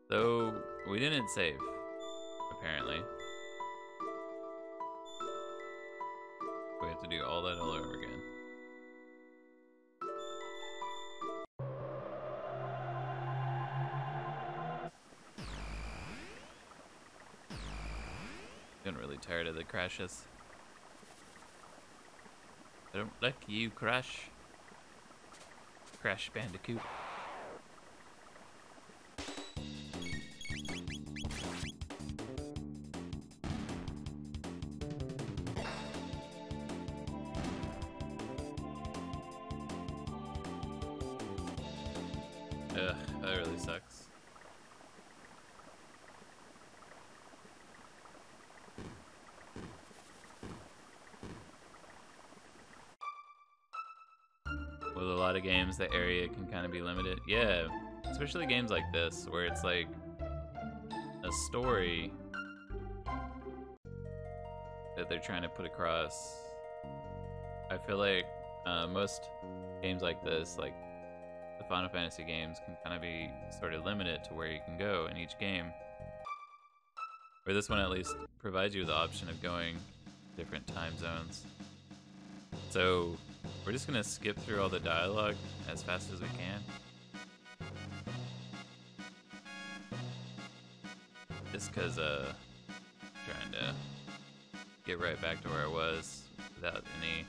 So, we didn't save, apparently. We have to do all that all over again. Getting really tired of the crashes. I don't like you, Crash. Crash Bandicoot. Ugh, that really sucks. With a lot of games, the area can kind of be limited. Yeah, especially games like this, where it's like a story that they're trying to put across. I feel like most games like this, like the Final Fantasy games, can kind of be sort of limited to where you can go in each game. Where this one at least provides you the option of going different time zones. So we're just gonna skip through all the dialogue as fast as we can. Just cause trying to get right back to where I was without any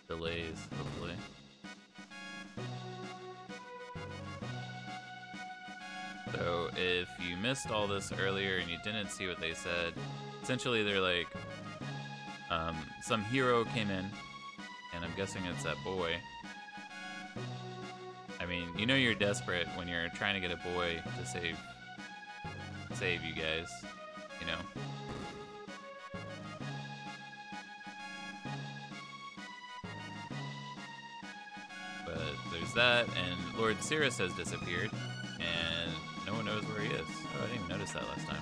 delays, hopefully. So if you missed all this earlier and you didn't see what they said, essentially they're like, some hero came in, and I'm guessing it's that boy. I mean, you know you're desperate when you're trying to get a boy to save you guys, you know? But there's that, and Lord Cirrus has disappeared, and no one knows where he is. Oh, I didn't even notice that last time.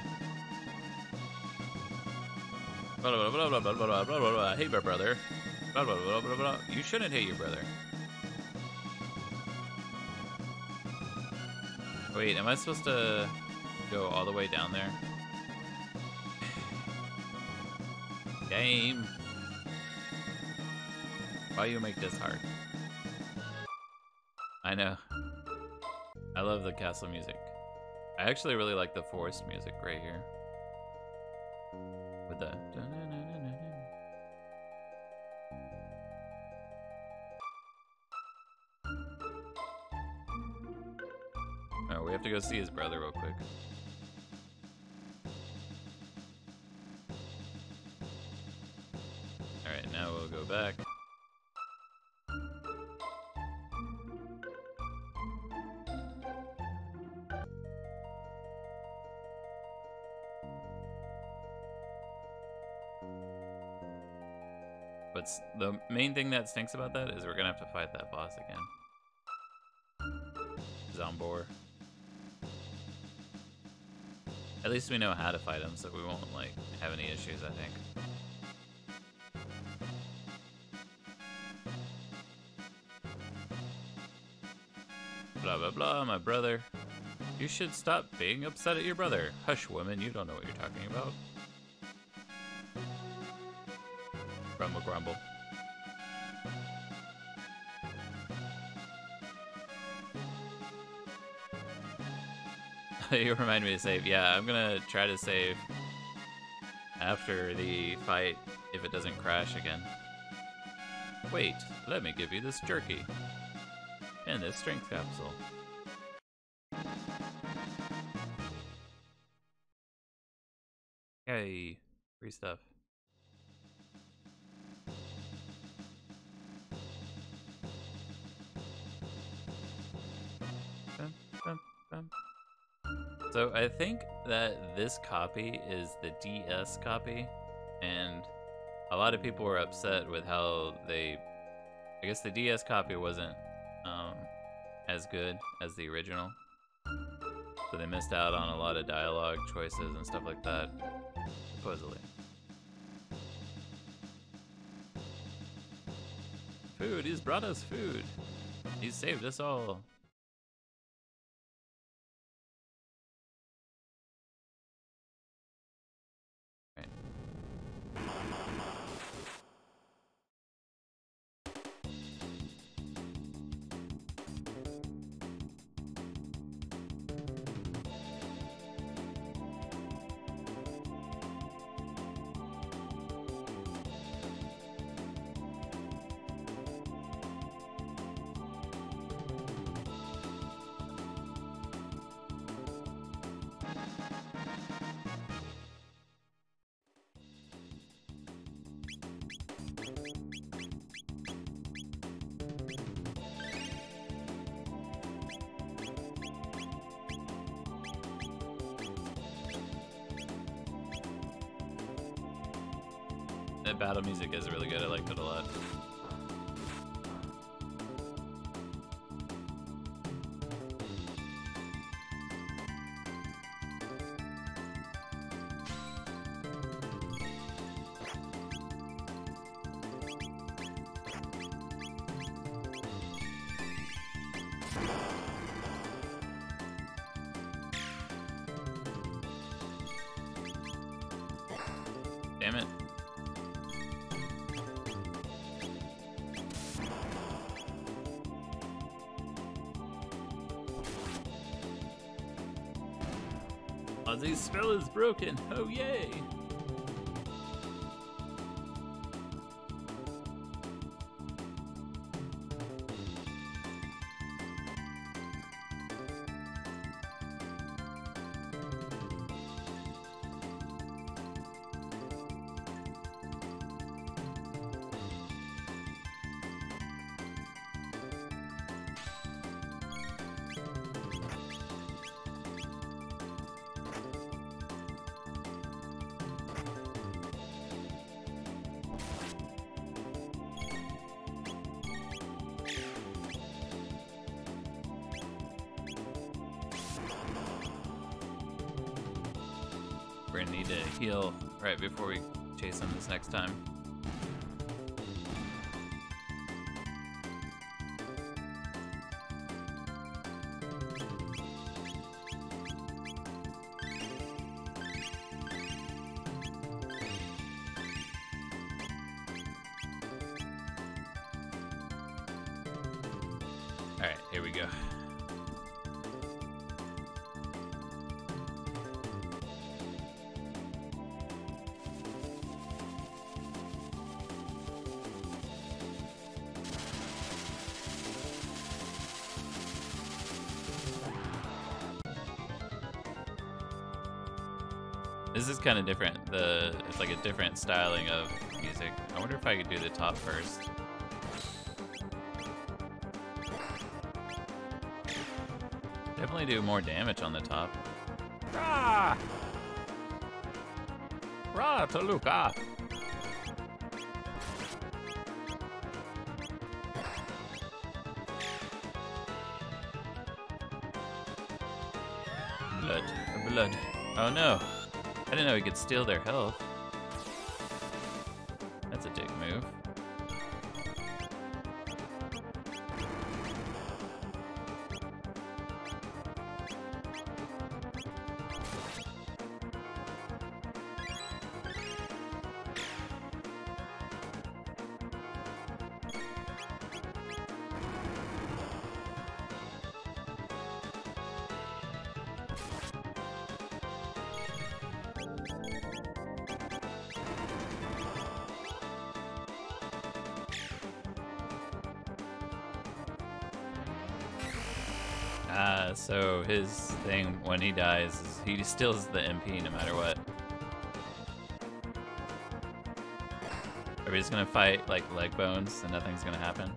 Blah, blah, blah, blah, blah, blah, blah, blah, blah, blah. Hate my brother. Blah, blah, blah, blah, blah. You shouldn't hate your brother. Wait, am I supposed to go all the way down there? Game. Why you make this hard? I know. I love the castle music. I actually really like the forest music right here. With the... Oh, we have to go see his brother real quick. Alright, now we'll go back. But the main thing that stinks about that is we're gonna have to fight that boss again. Zombor. At least we know how to fight him, so we won't like have any issues, I think. Blah blah blah, my brother. You should stop being upset at your brother. Hush, woman, you don't know what you're talking about. Grumble grumble. You remind me to save. Yeah, I'm gonna try to save after the fight if it doesn't crash again. Wait, let me give you this jerky and this strength capsule. Hey, free stuff. Bum, bum, bum. So I think that this copy is the DS copy, and a lot of people were upset with how I guess the DS copy wasn't as good as the original, so they missed out on a lot of dialogue choices and stuff like that, supposedly. Food, he's brought us food. He's saved us all. The battle music is really good. I liked it a lot. Damn it. Ozzy's spell is broken. Oh, yay. We're gonna need to heal right before we chase him this next time. All right, here we go. This is kind of different. It's like a different styling of music. I wonder if I could do the top first. Definitely do more damage on the top. Rah! Rah, Toluca! Blood. Blood. Oh no. I didn't know he could steal their health. That's a dick move. So his thing when he dies is he steals the MP no matter what. Are we just gonna fight like leg bones and nothing's gonna happen?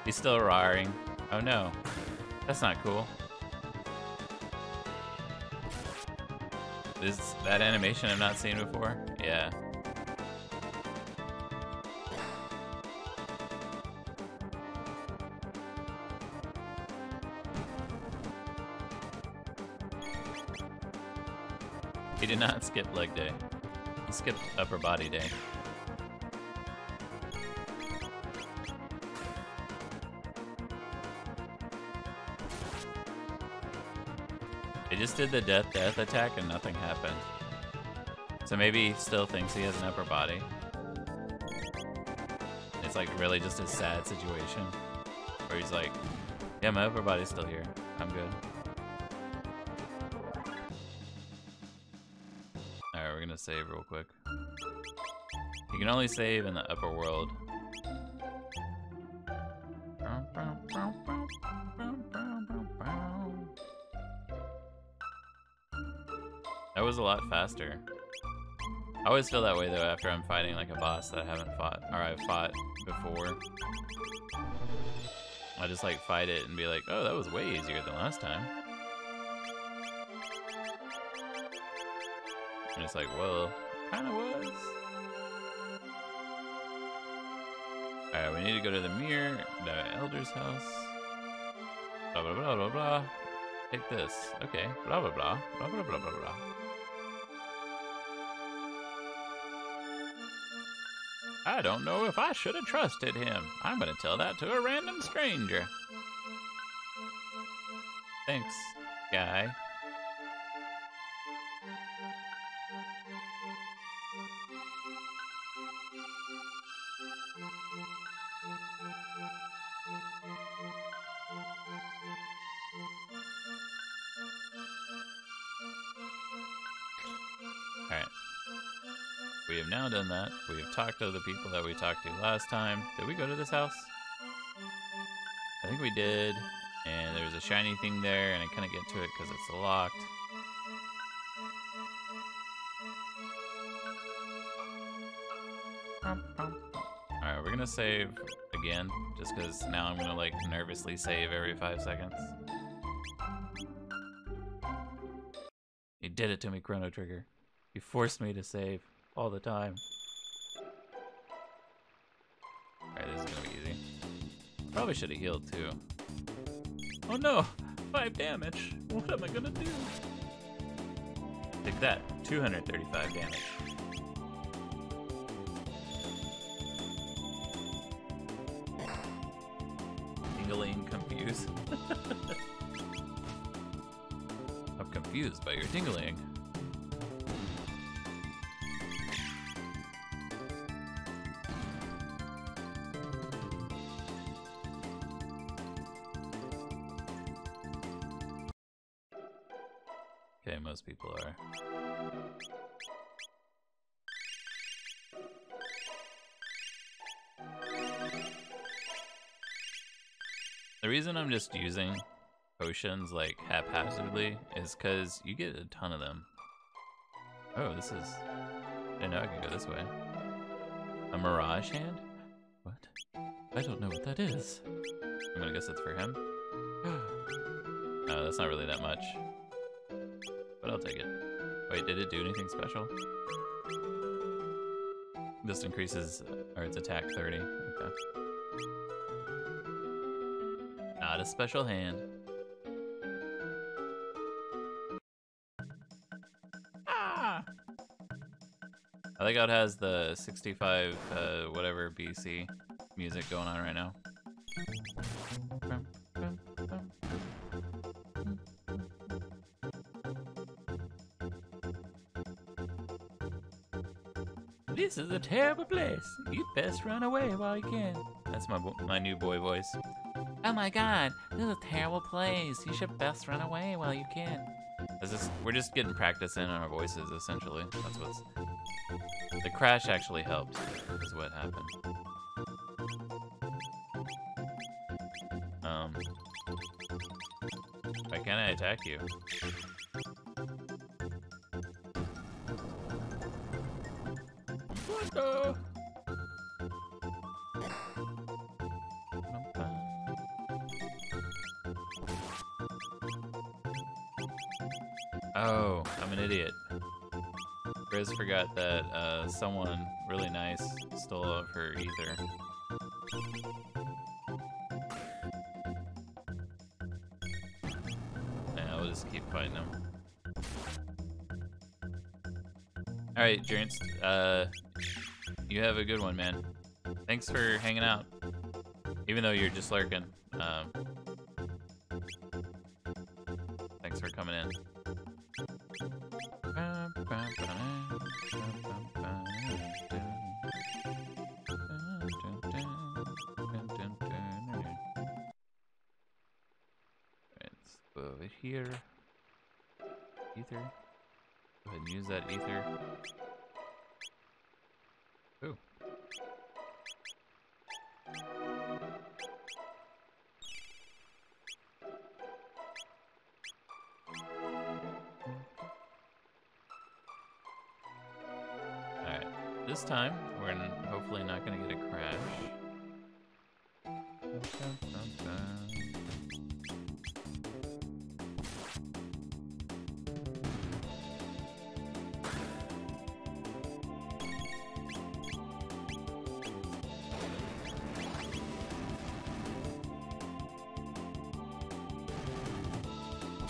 He's still roaring. Oh no, that's not cool. Is that animation I've not seen before? Yeah. He did not skip leg day. He skipped upper body day. He just did the death attack and nothing happened. So maybe he still thinks he has an upper body. It's like really just a sad situation where he's like, yeah, my upper body's still here. I'm good. Alright, we're gonna save real quick. You can only save in the upper world. That was a lot faster. I always feel that way though after I'm fighting like a boss that I haven't fought, or I've fought before. I just like fight it and be like, oh, that was way easier than last time. And it's like, well, Kinda was. Alright, we need to go to the mirror, the elder's house. Blah blah blah blah blah. Take this. Okay. Blah blah blah. Blah blah blah blah blah. I don't know if I should have trusted him. I'm gonna tell that to a random stranger. Thanks, guy. Alright. We have now done that. We have talked to the people that we talked to last time. Did we go to this house? I think we did. And there's a shiny thing there, and I couldn't get to it because it's locked. Alright, we're gonna save again, just because now I'm gonna like nervously save every 5 seconds. You did it to me, Chrono Trigger. You forced me to save all the time. Alright, this is gonna be easy. Probably should have healed too. Oh no! 5 damage! What am I gonna do? Take that, 235 damage. Tingling confused. I'm confused by your tingling. Okay, most people are. The reason I'm just using potions like haphazardly is because you get a ton of them. Oh, this is... I didn't know I could go this way. A mirage hand? What? I don't know what that is. I'm gonna guess it's for him. No, that's not really that much. But I'll take it. Wait, did it do anything special? This increases, or its attack 30. Okay. Not a special hand. Ah! I think it has the 65 whatever BC music going on right now. This is a terrible place. You'd best run away while you can. That's my new boy voice. Oh my god, this is a terrible place. You should best run away while you can. We're just getting practice in on our voices, essentially. That's what's... The crash actually helped, is what happened. Why can't I attack you? What the? Oh, I'm an idiot. Grizz forgot that someone really nice stole all of her ether. Yeah, we'll just keep fighting them. Alright, Jernst, you have a good one, man. Thanks for hanging out. Even though you're just lurking. Thanks for coming in. Let's go over here. Ether. Go ahead and use that ether. Ooh. Alright, this time we're hopefully not going to get a crash.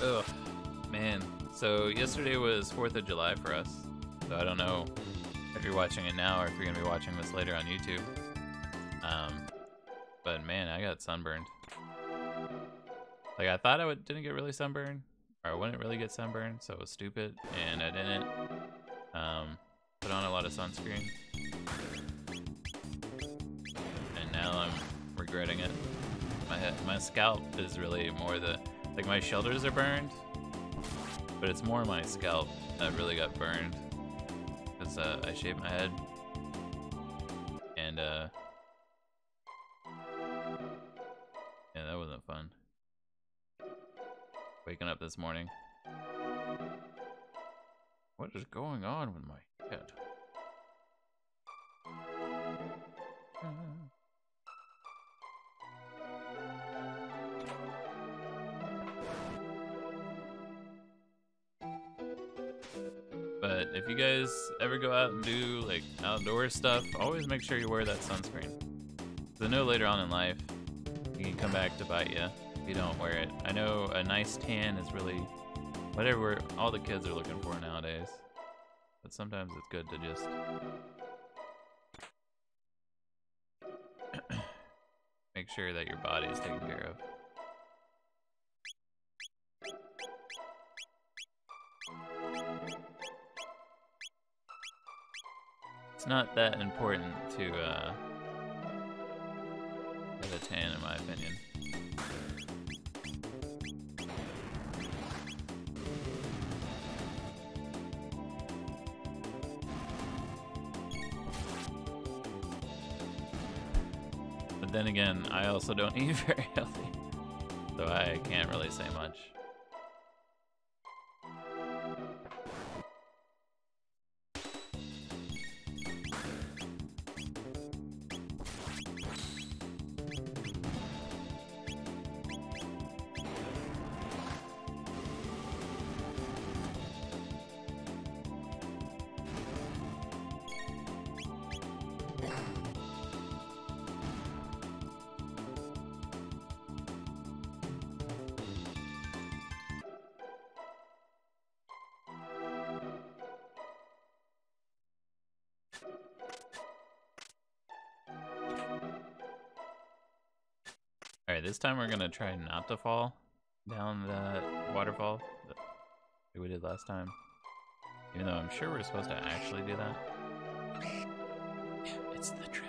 Ugh, man. So yesterday was 4th of July for us. So I don't know if you're watching it now or if you're gonna be watching this later on YouTube. But man, I got sunburned. Like I thought didn't get really sunburned, or I wouldn't really get sunburned, so it was stupid, and I didn't put on a lot of sunscreen. And now I'm regretting it. My scalp is really more like my shoulders are burned, but it's more my scalp that really got burned because I shaved my head, and yeah, that wasn't fun. Waking up this morning. What is going on with my head? But if you guys ever go out and do like outdoor stuff, always make sure you wear that sunscreen. Because I know later on in life, it can come back to bite you if you don't wear it. I know a nice tan is really whatever all the kids are looking for nowadays. But sometimes it's good to just make sure that your body is taken care of. It's not that important to have a tan, in my opinion. But then again, I also don't eat very healthy, so I can't really say much. Alright, this time we're gonna try not to fall down the waterfall that we did last time. Even though I'm sure we're supposed to actually do that. Yeah, it's the trap.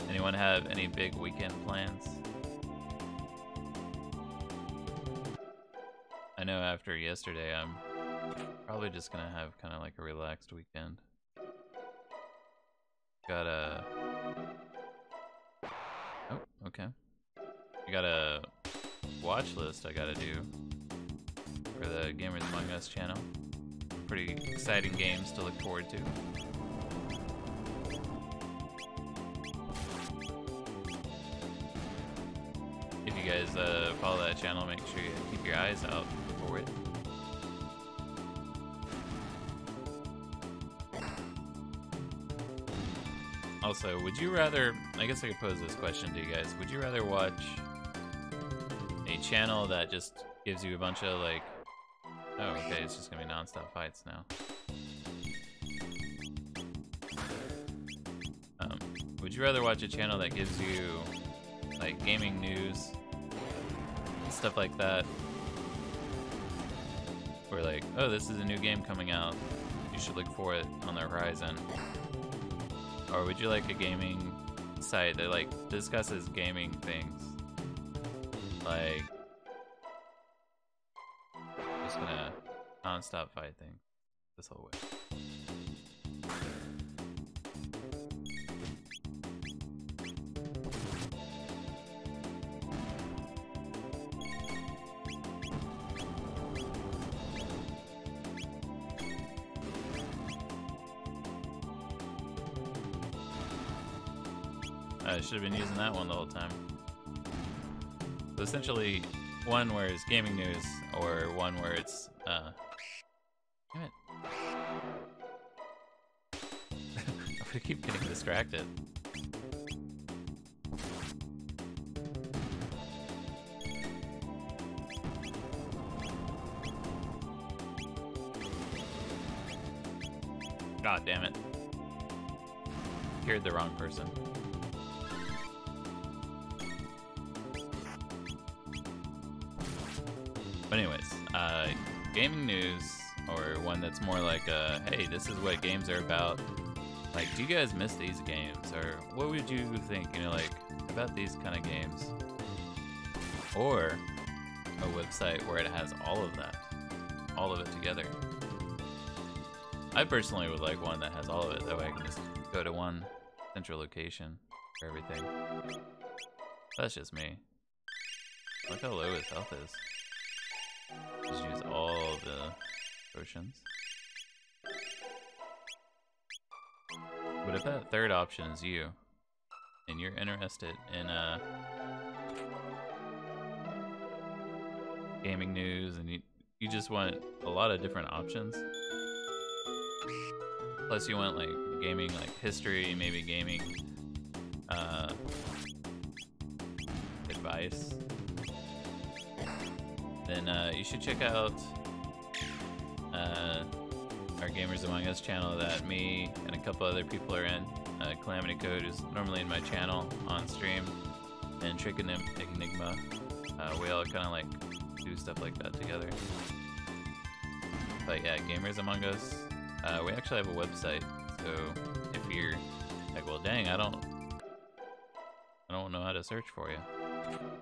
Anyone have any big weekend plans? I know after yesterday, I'm probably just gonna have kind of like a relaxed weekend. Got a... Oh, okay. I got a watch list I gotta do for the Gamers Among Us channel. Pretty exciting games to look forward to. If you guys follow that channel, make sure you keep your eyes out for it. Also, would you rather, I guess I could pose this question to you guys, would you rather watch a channel that just gives you a bunch of like, oh okay, it's just gonna be non-stop fights now. Would you rather watch a channel that gives you like gaming news, stuff like that, where like, oh, this is a new game coming out, you should look for it on the horizon? Or would you like a gaming site that like discusses gaming things, like just gonna non-stop fight things this whole way? I should have been using that one the whole time. So essentially, one where it's gaming news, or one where it's I keep getting distracted. God damn it. Cured the wrong person. But anyways, gaming news, or one that's more like, hey, this is what games are about. Like, do you guys miss these games? Or what would you think, you know, like, about these kind of games? Or a website where it has all of that. All of it together. I personally would like one that has all of it. That way I can just go to one central location for everything. That's just me. Look how low his health is. Just use all the potions. But if that third option is you, and you're interested in gaming news, and you just want a lot of different options, plus you want like gaming like history, maybe gaming advice, then you should check out our Gamers Among Us channel that me and a couple other people are in. Calamity Code is normally in my channel on stream, and Trick Enigma. We all kind of like do stuff like that together. But yeah, Gamers Among Us. We actually have a website, so if you're like, well, dang, I don't know how to search for you,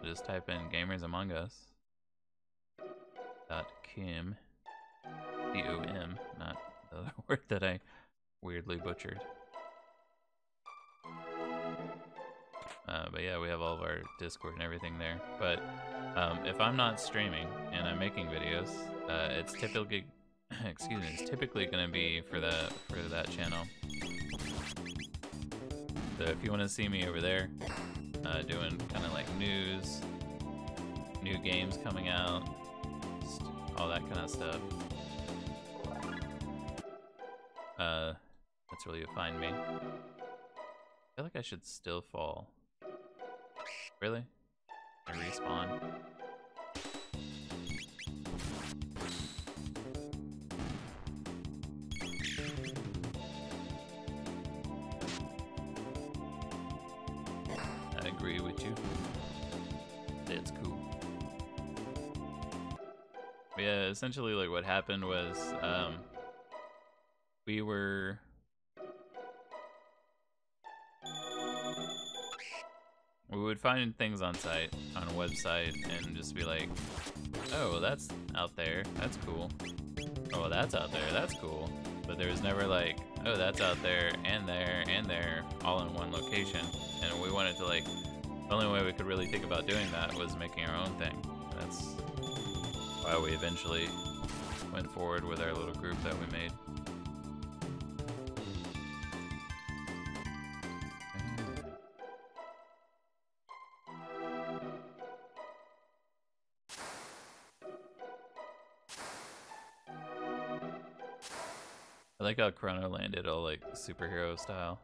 just type in Gamers Among Us. .com, C-O-M, not the other word that I weirdly butchered. But yeah, we have all of our Discord and everything there. But if I'm not streaming and I'm making videos, it's typically it's typically going to be for that channel. So if you want to see me over there, doing kind of like news, new games coming out, all that kind of stuff, that's where you'll find me. I feel like I should still fall. Really? I respawn? I agree with you. It's cool. But yeah, essentially like what happened was we would find things on a website and just be like, oh, well, that's out there, that's cool. Oh, well, that's out there, that's cool. But there was never like, oh, that's out there, and there, all in one location. And we wanted to like, the only way we could really think about doing that was making our own thing. That's why we eventually went forward with our little group that we made. I like how Chrono landed all like superhero style.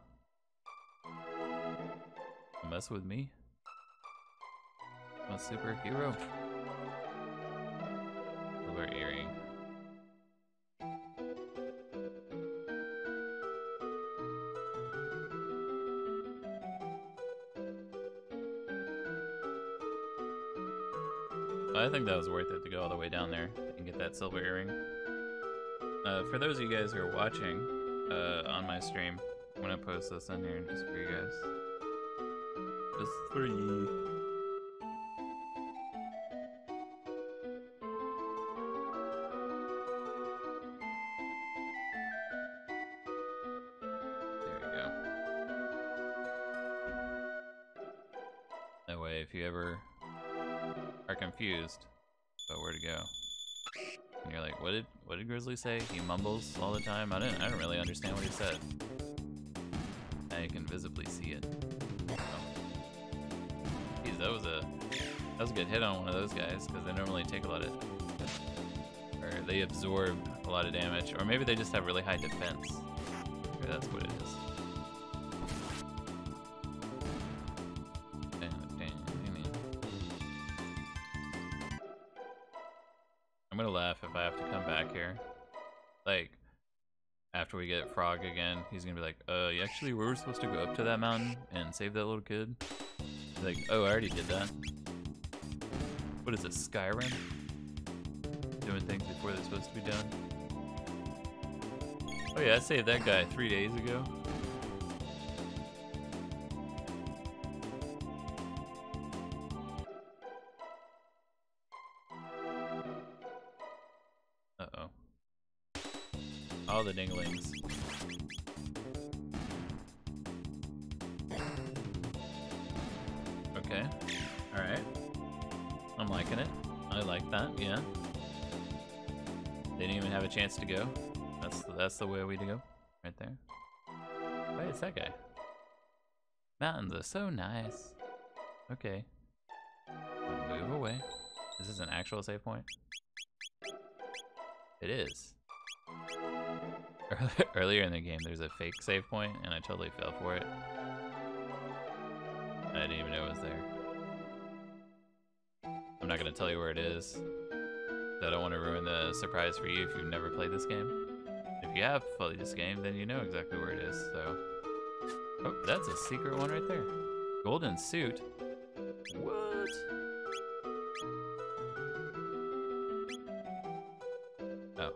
Mess with me? I'm a superhero. Silver earring. I think that was worth it to go all the way down there and get that silver earring. For those of you guys who are watching on my stream, I'm gonna post this in here just for you guys. Just for you. There we go. That way, if you ever are confused about where to go, and you're like, what did Grizzly say? He mumbles all the time. I don't really understand what he said. Now you can visibly see it. Oh. Geez, that was a good hit on one of those guys, because they normally take a lot of, or they absorb a lot of damage, or maybe they just have really high defense. Maybe that's what it is. laugh if I have to come back here. Like, after we get Frog again, he's gonna be like, actually, we were supposed to go up to that mountain and save that little kid. Like, oh, I already did that. What is it, Skyrim? Doing things before they're supposed to be done. Oh yeah, I saved that guy 3 days ago. Uh-oh. All the dinglings. Okay. Alright. I'm liking it. I like that, yeah. They didn't even have a chance to go. That's the way we to go. Right there. Wait, it's that guy. Mountains are so nice. Okay. Move away. Is this an actual save point? It is. Earlier in the game, there's a fake save point, and I totally fell for it. I didn't even know it was there. I'm not gonna tell you where it is. I don't want to ruin the surprise for you if you've never played this game. If you have played this game, then you know exactly where it is, so. Oh, that's a secret one right there. Golden suit? What? Oh.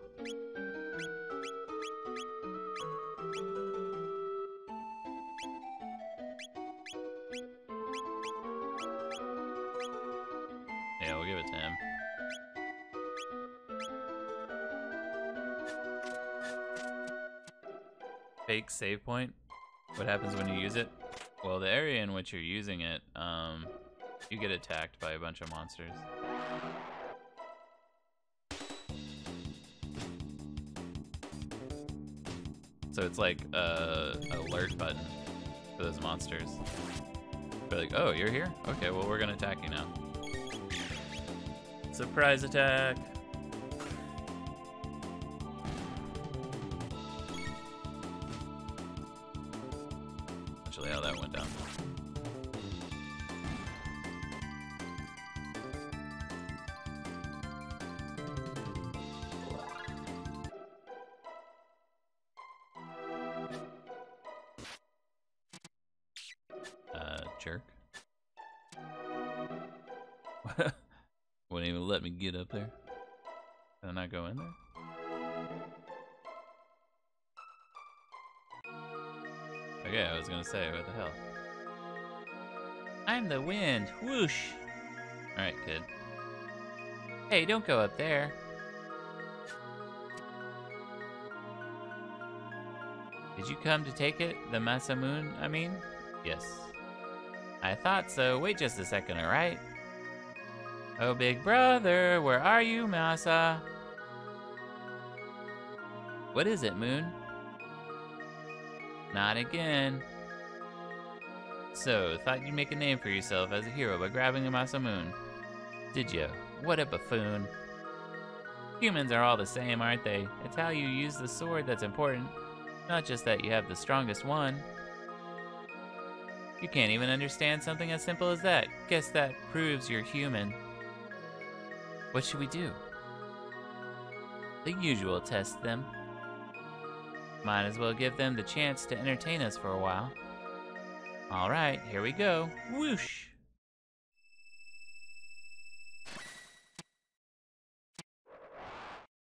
Yeah, we'll give it to him. Fake save point? What happens when you use it? Well, the area in which you're using it, you get attacked by a bunch of monsters. So it's like a alert button for those monsters. They're like, oh, you're here? Okay, well, we're gonna attack you now. Surprise attack! Actually, how that went down. Jerk. Wouldn't even let me get up there. Can I go in there? Okay, I was gonna say, what the hell? I'm the wind, whoosh! Alright, kid. Hey, don't go up there. Did you come to take it? The Masamune, I mean? Yes. I thought so. Wait just a second, alright? Oh, big brother, where are you, Masa? What is it, Moon? Not again. So, thought you'd make a name for yourself as a hero by grabbing a Masamune. Did you? What a buffoon. Humans are all the same, aren't they? It's how you use the sword that's important. Not just that you have the strongest one. You can't even understand something as simple as that. Guess that proves you're human. What should we do? The usual, test them. Might as well give them the chance to entertain us for a while. Alright, here we go. Whoosh!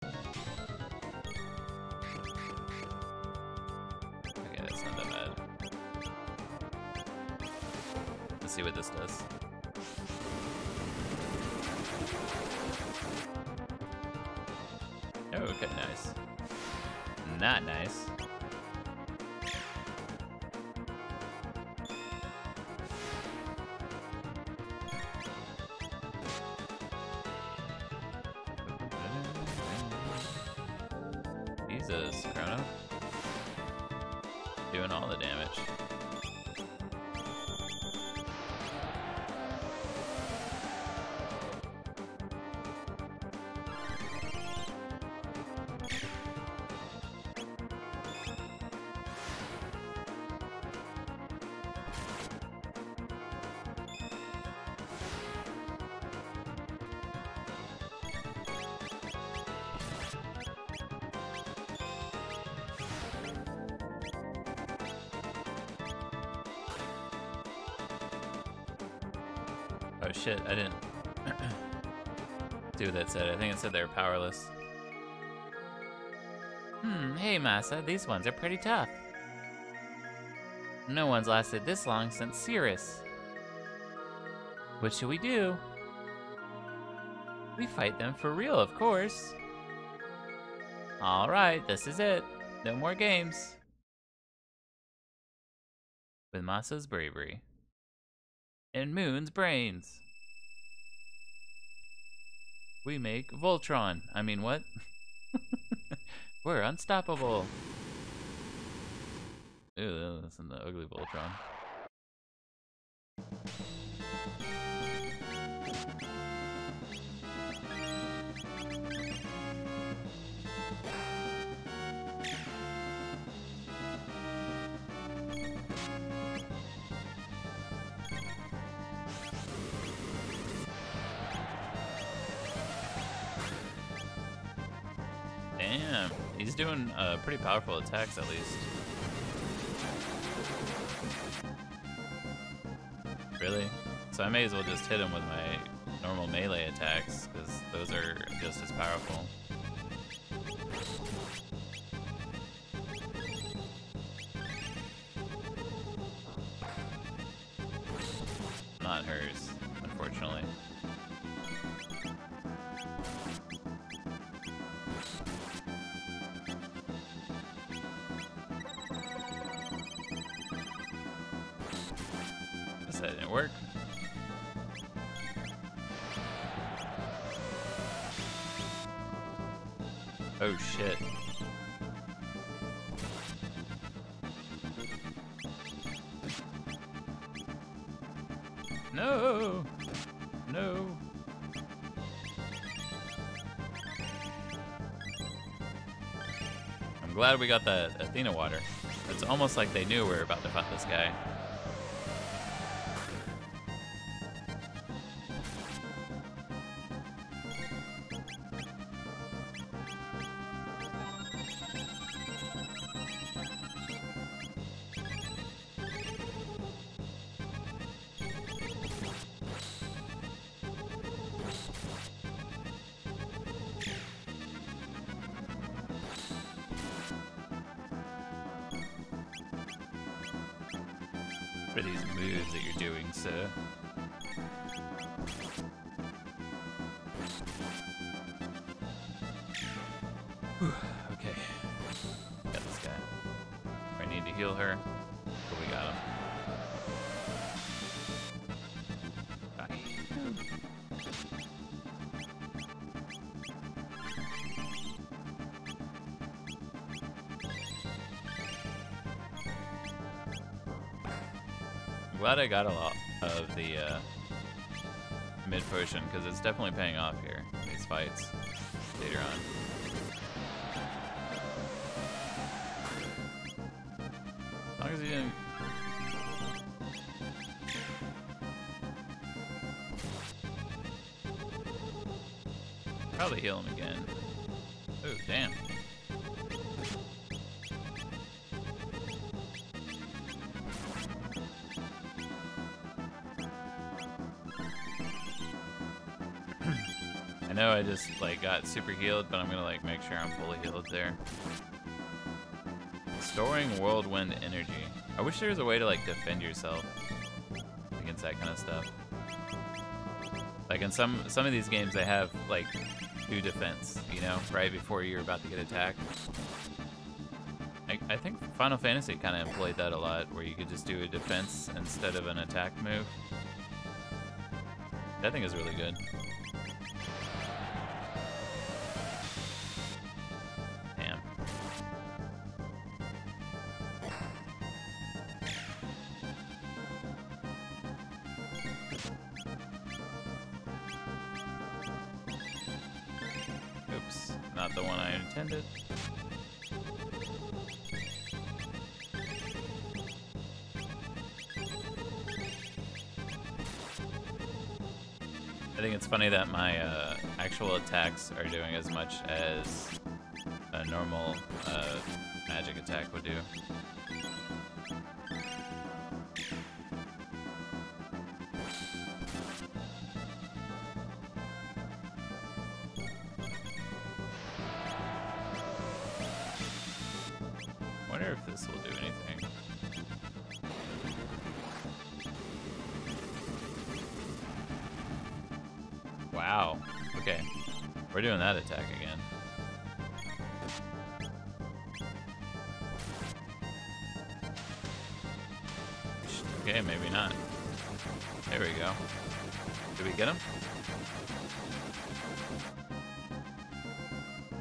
Okay, that's not that bad. Let's see what this does. Oh, okay, nice. Not nice. Jesus, Chrono. Doing all the damage. Oh shit, I didn't see what that said. I think it said they were powerless. Hey Masa, these ones are pretty tough. No one's lasted this long since Cirrus. What should we do? We fight them for real, of course. Alright, this is it. No more games. With Masa's bravery. And Moon's brains. We make Voltron. I mean, what? We're unstoppable. Ew, that's the ugly Voltron. Damn, he's doing pretty powerful attacks at least. Really? So I may as well just hit him with my normal melee attacks, because those are just as powerful. Not hers, unfortunately. That didn't work. Oh shit. No! No! I'm glad we got that Athena water. It's almost like they knew we were about to fight this guy. For these moves that you're doing, sir. Whew, okay. Got this guy. I need to heal her, but we got him. Bye. Glad I got a lot of the mid potion, because it's definitely paying off here in these fights later on. As long as he didn't. Probably heal him again. Oh, damn. I know I just like got super healed, but I'm gonna like make sure I'm fully healed there. Storing whirlwind energy. I wish there was a way to like defend yourself against that kind of stuff. Like in some of these games, they have like do defense, you know, right before you're about to get attacked. I think Final Fantasy kind of employed that a lot, where you could just do a defense instead of an attack move. That thing is really good. Oops, not the one I intended. I think it's funny that my actual attacks are doing as much as a normal magic attack would do. wonder if this will do anything. Wow. Okay. We're doing that attack again. Okay, maybe not. There we go. Did we get him?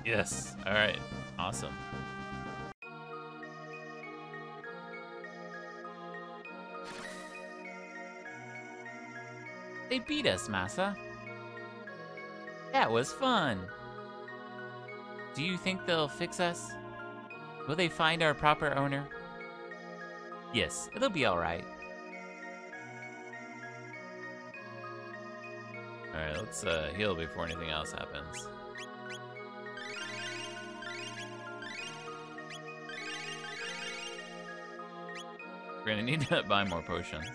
Yes. Alright. Awesome. They beat us, Masa. That was fun. Do you think they'll fix us? Will they find our proper owner? Yes, it'll be alright. Alright, let's heal before anything else happens. We're gonna need to buy more potions.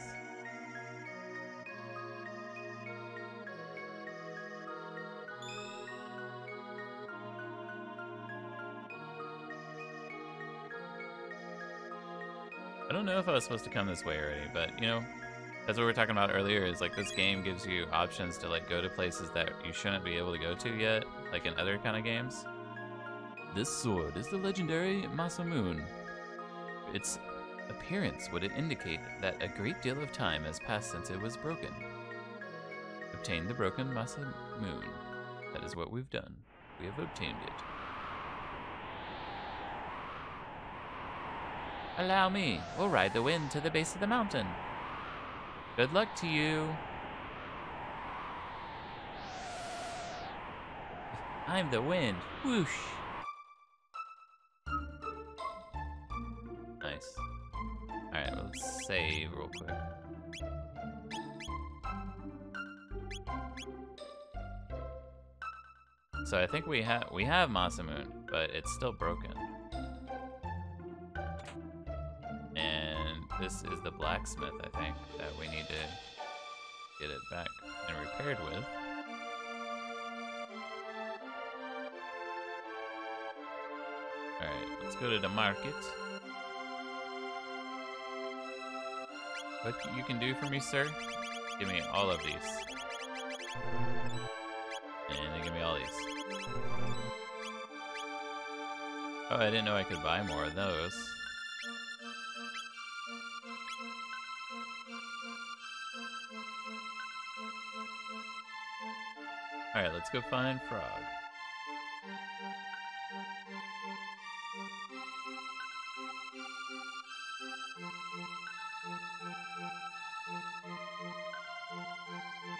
I don't know if I was supposed to come this way already, but you know, that's what we were talking about earlier, is like this game gives you options to like go to places that you shouldn't be able to go to yet, like in other kind of games. This sword is the legendary Masamune. Its appearance would indicate that a great deal of time has passed since it was broken. Obtain the broken Masamune. That is what we've done. We have obtained it. Allow me. We'll ride the wind to the base of the mountain. Good luck to you. I'm the wind. Whoosh. Nice. Alright, let's save real quick. So I think we have Masamune, but it's still broken. And this is the blacksmith, I think, that we need to get it back and repaired with. Alright, let's go to the market. What you can do for me, sir? Give me all of these. And then give me all these. Oh, I didn't know I could buy more of those. Alright, let's go find Frog.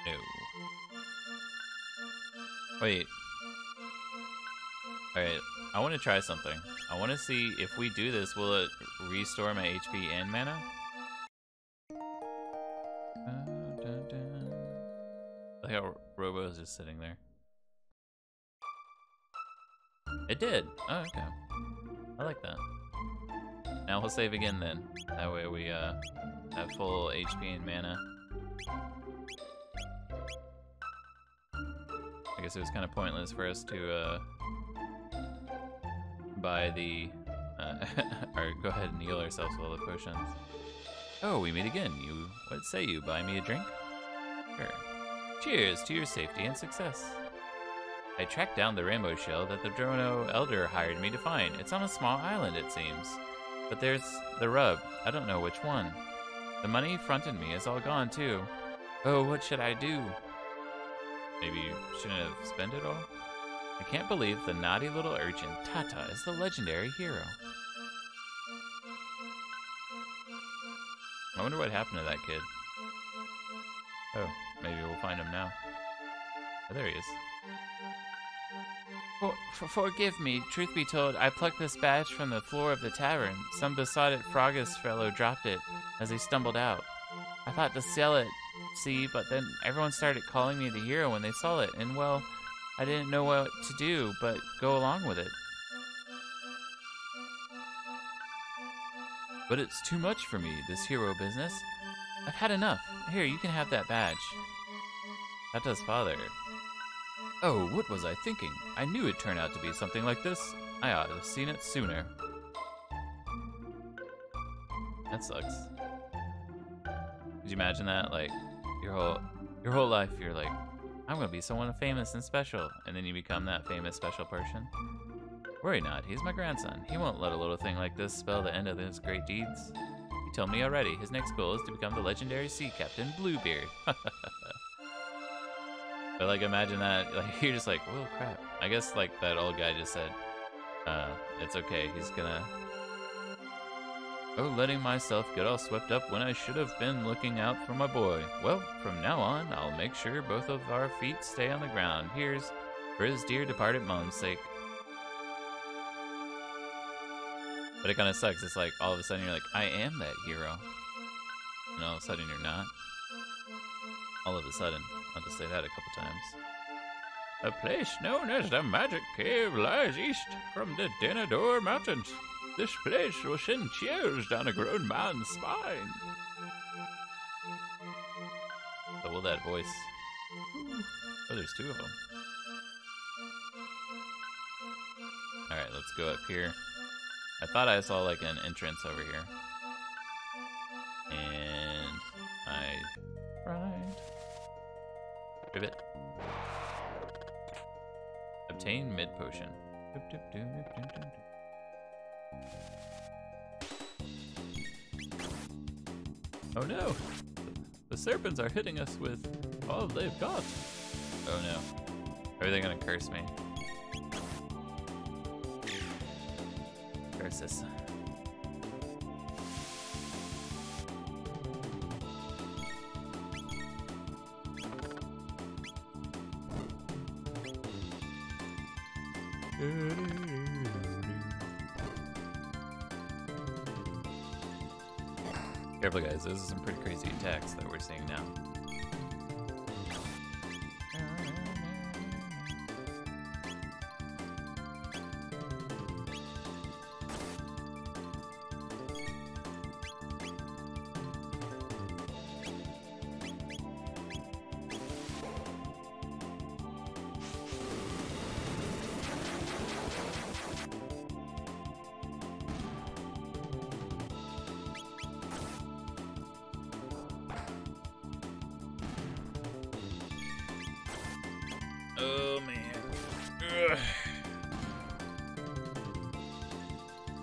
No. Wait. Alright, I want to try something. I want to see if we do this, will it restore my HP and mana? Like how Robo is just sitting there. It did! Oh, okay. I like that. Now we'll save again then. That way we have full HP and mana. I guess it was kind of pointless for us to buy the or go ahead and heal ourselves with all the potions. Oh, we meet again. What say you? Buy me a drink? Sure. Cheers to your safety and success. I tracked down the rainbow shell that the Chrono elder hired me to find. It's on a small island, it seems. But there's the rub. I don't know which one. The money fronted me is all gone, too. Oh, what should I do? Maybe you shouldn't have spent it all? I can't believe the naughty little urchin Tata is the legendary hero. I wonder what happened to that kid. Oh, maybe we'll find him now. Oh, there he is. Forgive me. Truth be told, I plucked this badge from the floor of the tavern. Some besotted Froggish fellow dropped it as he stumbled out. I thought to sell it, see, but then everyone started calling me the hero when they saw it, and well, I didn't know what to do but go along with it. But it's too much for me, this hero business. I've had enough. Here, you can have that badge. Tata's father. Oh, what was I thinking? I knew it'd turn out to be something like this. I ought to have seen it sooner. That sucks. Could you imagine that? Like, your whole life, you're like, I'm gonna be someone famous and special, and then you become that famous special person. Worry not, he's my grandson. He won't let a little thing like this spell the end of his great deeds. He told me already, his next goal is to become the legendary sea captain, Bluebeard. But like, imagine that, like, you're just like, whoa, crap. I guess like that old guy just said, it's okay, he's gonna... Oh, letting myself get all swept up when I should have been looking out for my boy. Well, from now on, I'll make sure both of our feet stay on the ground. Here's for his dear departed mom's sake. But it kind of sucks. It's like, all of a sudden, you're like, I am that hero. And all of a sudden, you're not. All of a sudden. I'll just say that a couple times. A place known as the Magic Cave lies east from the Denador Mountains. This place will send chills down a grown man's spine. So will that voice. Oh, there's two of them. Alright, let's go up here. I thought I saw like an entrance over here. And I tried. Rivet. Obtain mid potion. Oh no! The serpents are hitting us with all they've got. Oh no. Are they gonna curse me? Curses. Careful guys, those are some pretty crazy attacks that we're seeing now. Oh man. Ugh.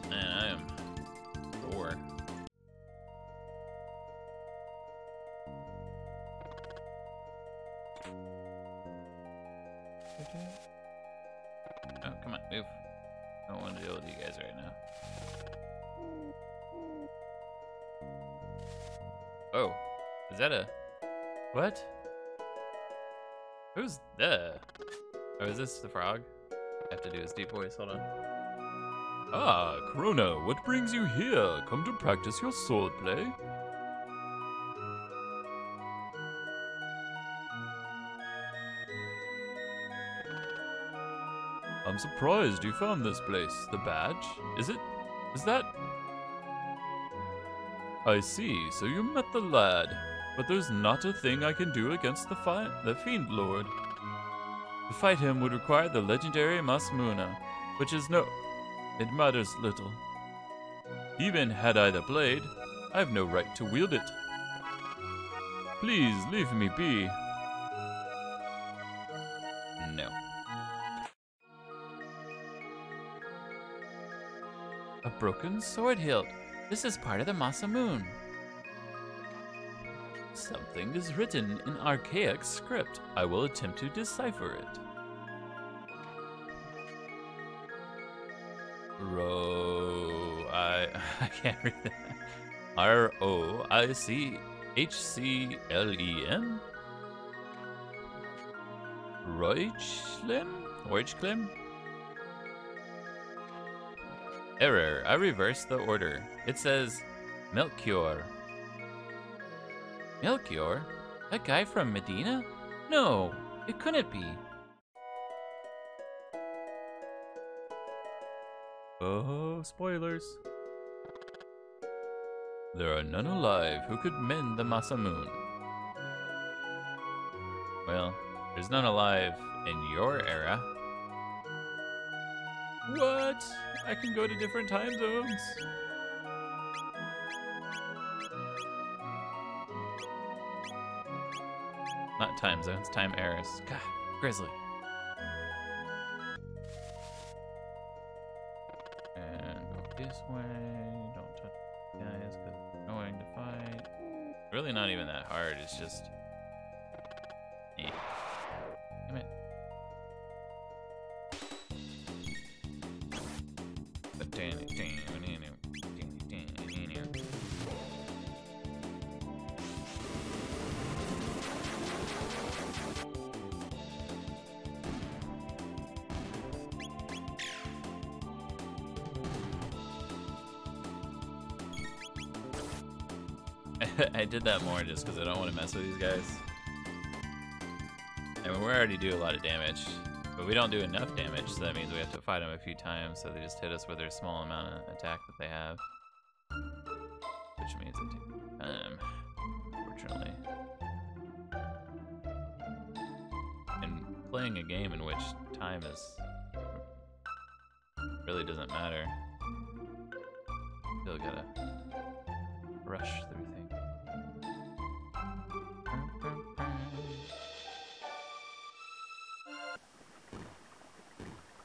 Man, I am sore. Oh, come on, move. I don't want to deal with you guys right now. Oh, is that a... What? Who's the? Oh, is this the frog? I have to do his deep voice, hold on. Ah, Chrono, what brings you here? Come to practice your swordplay? I'm surprised you found this place. The badge? Is that? I see, so you met the lad. But there's not a thing I can do against the Fiend Lord. To fight him would require the legendary Masmuna, which is it matters little. Even had I the blade, I have no right to wield it. Please leave me be. No. A broken sword hilt. This is part of the Masamune. Something is written in archaic script. I will attempt to decipher it. I can't read that. Roichclen? Roichclen? Error. I reversed the order. It says Melchior. Melchior? That guy from Medina? No, it couldn't be. Oh, spoilers. There are none alive who could mend the Masamune. Well, there's none alive in your era. What? I can go to different time zones. Not time zones, time errors. God, Grizzly. And go this way. Don't touch the guys because it's annoying to fight. Really not even that hard, it's just... Eh. Damn it. I did that more just because I don't want to mess with these guys. I mean, we already do a lot of damage, but we don't do enough damage, so that means we have to fight them a few times, so they just hit us with their small amount of attack that they have. Which means it takes time, unfortunately. And playing a game in which time is... really doesn't matter. Still gotta rush through things.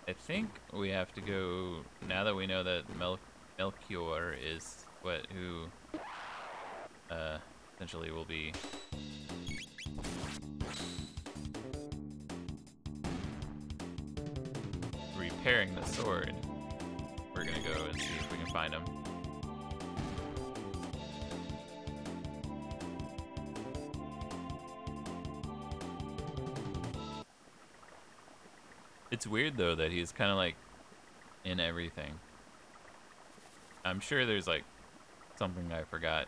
I think we have to go, now that we know that Melchior is who essentially will be repairing the sword. We're gonna go and see if we can find him. It's weird though that he's kind of like in everything. I'm sure there's like something I forgot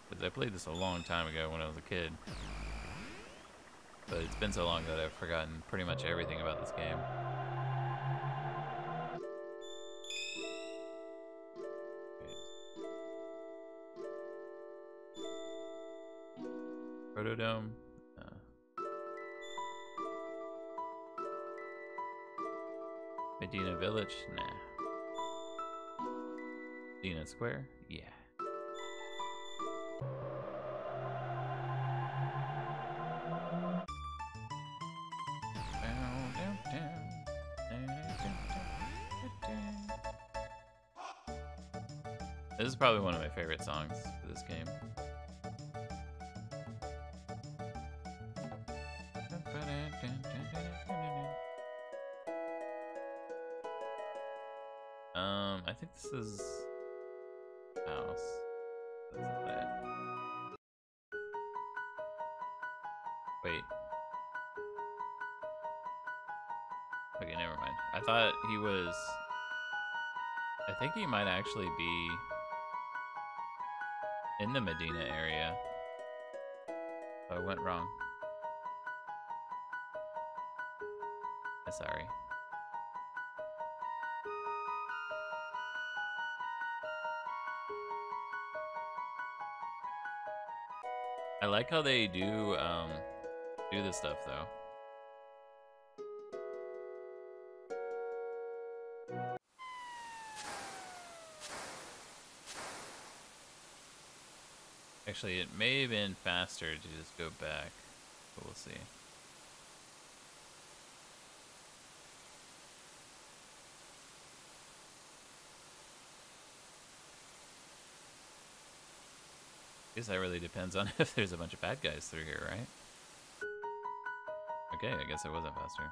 because I played this a long time ago when I was a kid. But it's been so long that I've forgotten pretty much everything about this game. Protodome. Medina Village? Nah. Medina Square? Yeah. This is probably one of my favorite songs for this game. I think this is house. Wait. Okay, never mind. I thought he was... I think he might actually be in the Medina area. Oh, I went wrong. Sorry. I like how they do this stuff though. Actually, it may have been faster to just go back, but we'll see. I guess that really depends on if there's a bunch of bad guys through here, right? Okay, I guess it wasn't faster.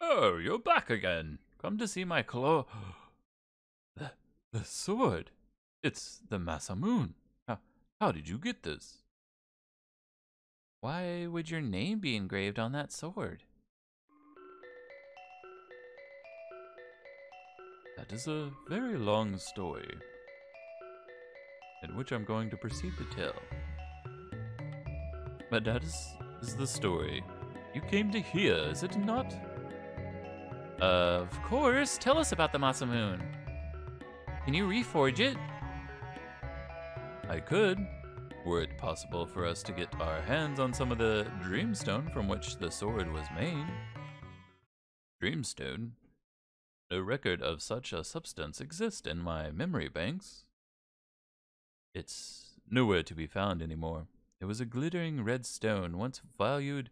Oh, you're back again. Come to see my the sword. It's the Masamune. How did you get this? Why would your name be engraved on that sword? That is a very long story, in which I'm going to proceed to tell. But that is the story. You came to hear, is it not? Of course. Tell us about the Masamune. Can you reforge it? I could. Were it possible for us to get our hands on some of the dreamstone from which the sword was made. Dreamstone? No record of such a substance exists in my memory banks. It's nowhere to be found anymore. It was a glittering red stone once valued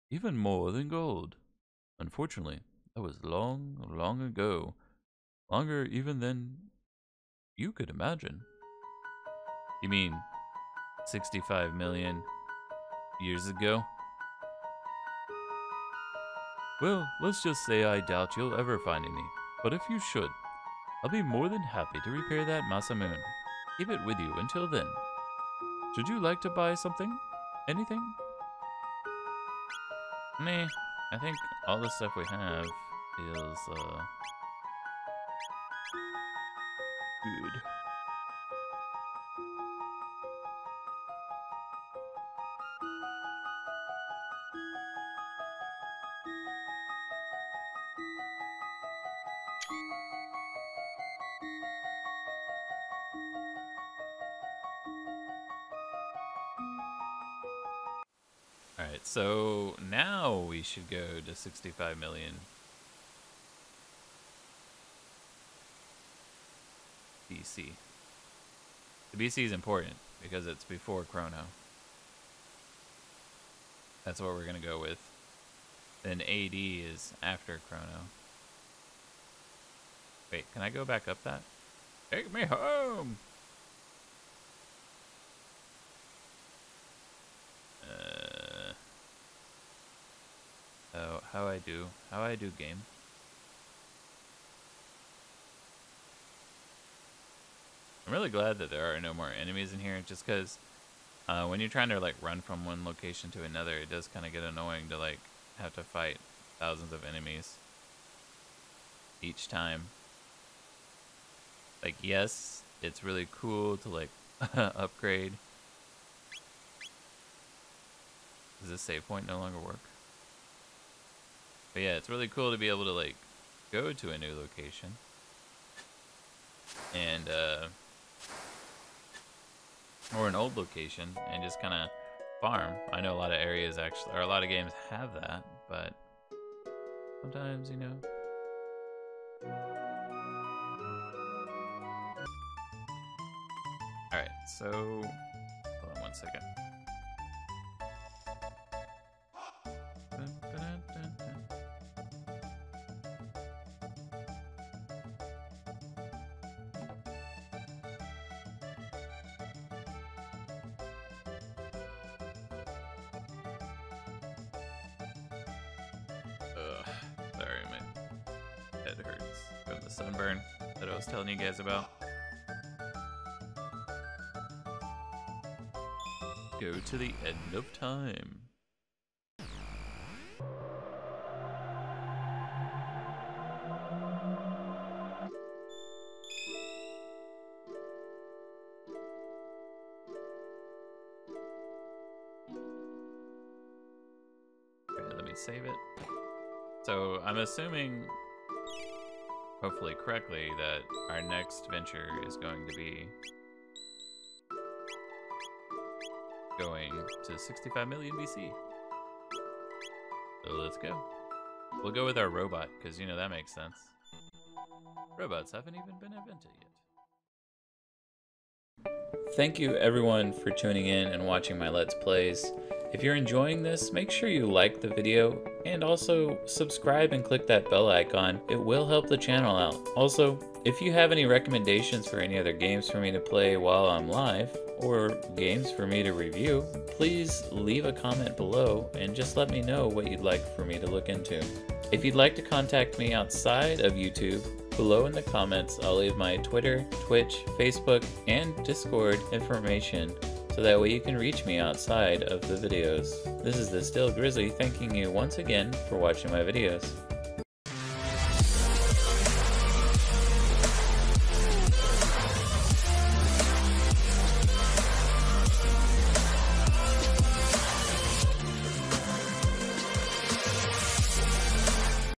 even more than gold. Unfortunately, that was long, long ago. Longer even than you could imagine. You mean 65 million years ago? Well, let's just say I doubt you'll ever find any. But if you should, I'll be more than happy to repair that Masamune. Keep it with you until then. Should you like to buy something? Anything? Nah, I think all the stuff we have is, good. Alright, so now we should go to 65 million. BC. The BC is important because it's before Chrono. That's what we're going to go with. Then AD is after Chrono. Wait, can I go back up that? Take me home! Oh, how I do game. I'm really glad that there are no more enemies in here, just because when you're trying to like run from one location to another, it does kind of get annoying to like have to fight thousands of enemies each time. Like, yes, it's really cool to like upgrade. Does this save point no longer work? But yeah, it's really cool to be able to like go to a new location and or an old location and just kind of farm. I know a lot of areas actually, or a lot of games have that, but sometimes, you know. Alright, so hold on one second. Sorry, my head hurts from the sunburn that I was telling you guys about. Go to the end of time. Okay, let me save it. So I'm assuming, hopefully correctly, that our next venture is going to be going to 65 million BC. So let's go. We'll go with our robot, because, you know, that makes sense. Robots haven't even been invented yet. Thank you everyone for tuning in and watching my Let's Plays. If you're enjoying this, make sure you like the video and also subscribe and click that bell icon. It will help the channel out. Also, if you have any recommendations for any other games for me to play while I'm live, or games for me to review, please leave a comment below and just let me know what you'd like for me to look into. If you'd like to contact me outside of YouTube, below in the comments I'll leave my Twitter, Twitch, Facebook, and Discord information, so that way you can reach me outside of the videos. This is the Still Grizzly thanking you once again for watching my videos.